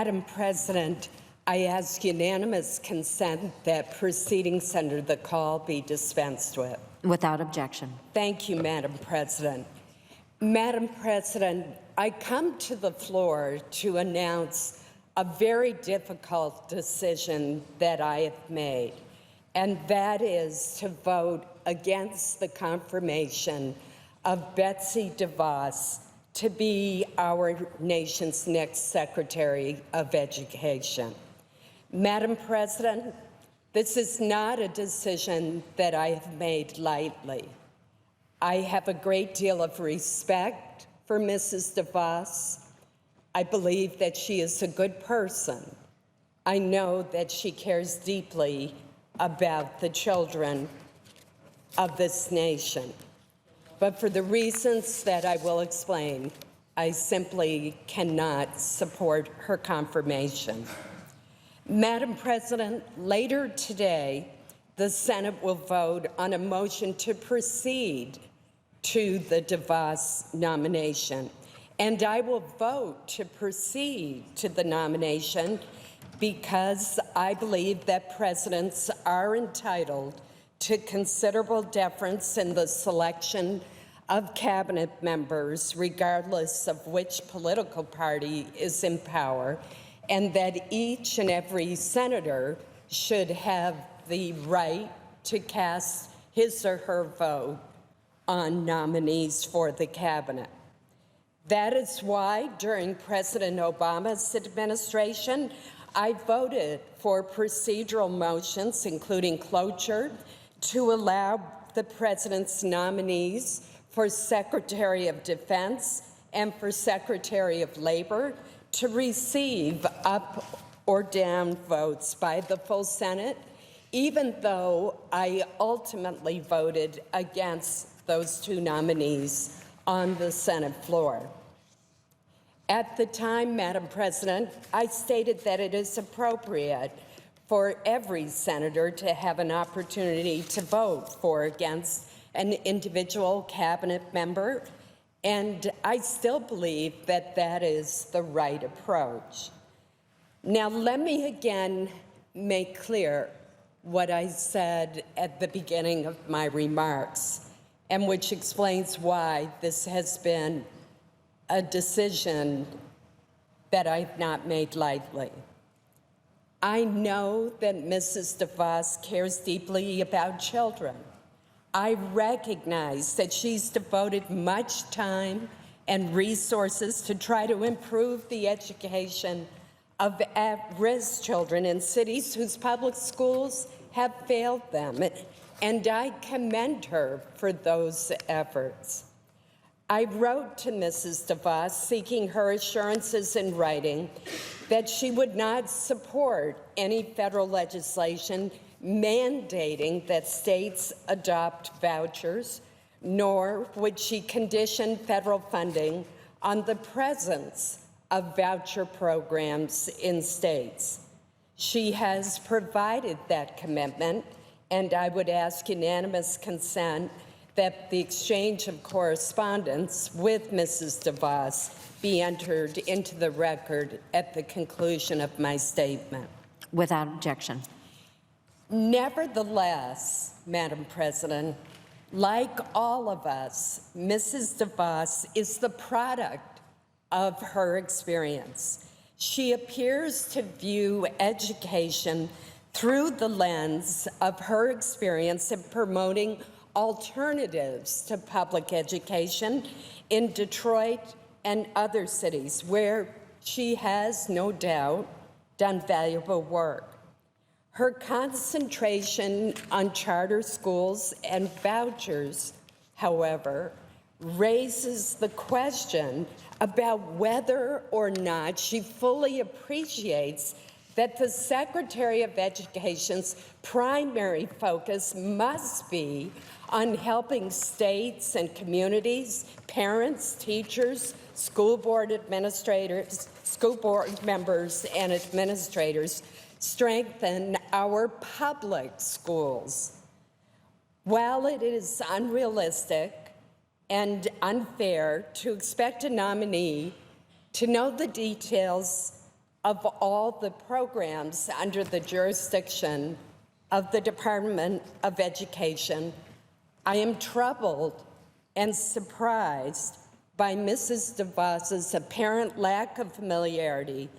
Madam President, I ask unanimous consent that proceedings under the call be dispensed with. Without objection. Thank you, Madam President. Madam President, I come to the floor to announce a very difficult decision that I have made, and that is to vote against the confirmation of Betsy Devos to be our nation's next Secretary of Education. Madam President, this is not a decision that I have made lightly. I have a great deal of respect for Mrs. Devos. I believe that she is a good person. I know that she cares deeply about the children of this nation. But for the reasons that I will explain, I simply cannot support her confirmation. Madam President, later today, the Senate will vote on a motion to proceed to the DeVos nomination. And I will vote to proceed to the nomination because I believe that presidents are entitled to considerable deference in the selection of cabinet members, regardless of which political party is in power, and that each and every senator should have the right to cast his or her vote on nominees for the cabinet. That is why during President Obama's administration, I voted for procedural motions, including cloture, to allow the president's nominees for Secretary of Defense and for Secretary of Labor to receive up or down votes by the full Senate, even though I ultimately voted against those two nominees on the Senate floor. At the time, Madam President, I stated that it is appropriate for every senator to have an opportunity to vote for or against an individual cabinet member, and I still believe that that is the right approach. Now, let me again make clear what I said at the beginning of my remarks, and which explains why this has been a decision that I've not made lightly. I know that Mrs. DeVos cares deeply about children. I recognize that she's devoted much time and resources to try to improve the education of at-risk children in cities whose public schools have failed them, and I commend her for those efforts. I wrote to Mrs. DeVos seeking her assurances in writing that she would not support any federal legislation mandating that states adopt vouchers, nor would she condition federal funding on the presence of voucher programs in states. She has provided that commitment, and I would ask unanimous consent that the exchange of correspondence with Mrs. DeVos be entered into the record at the conclusion of my statement. Without objection. Nevertheless, Madam President, like all of us, Mrs. DeVos is the product of her experience. She appears to view education through the lens of her experience in promoting alternatives to public education in Detroit and other cities where she has no doubt done valuable work. Her concentration on charter schools and vouchers, however, raises the question about whether or not she fully appreciates that the Secretary of Education's primary focus must be on helping states and communities, parents, teachers, school board administrators, school board members, and administrators strengthen our public schools. While it is unrealistic and unfair to expect a nominee to know the details of all the programs under the jurisdiction of the Department of Education, I am troubled and surprised by Mrs. DeVos's apparent lack of familiarity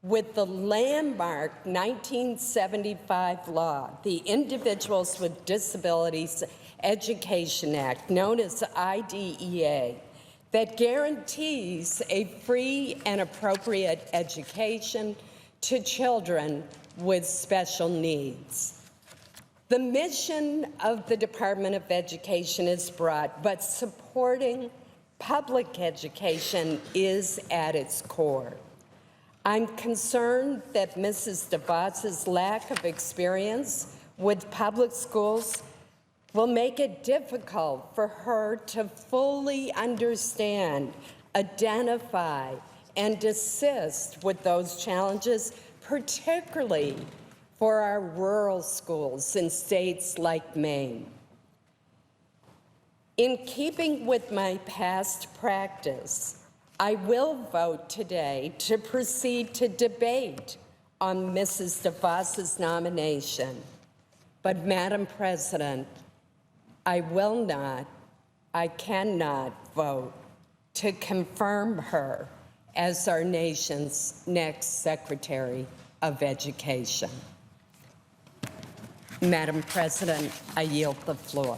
with the landmark 1975 law, the Individuals with Disabilities Education Act, known as IDEA, that guarantees a free and appropriate education to children with special needs. The mission of the Department of Education is broad, but supporting public education is at its core. I'm concerned that Mrs. DeVos's lack of experience with public schools will make it difficult for her to fully understand, identify, and assist with those challenges, particularly for our rural schools in states like Maine. In keeping with my past practice, I will vote today to proceed to debate on Mrs. DeVos's nomination. But, Madam President, I cannot vote to confirm her as our nation's next Secretary of Education. Madam President, I yield the floor.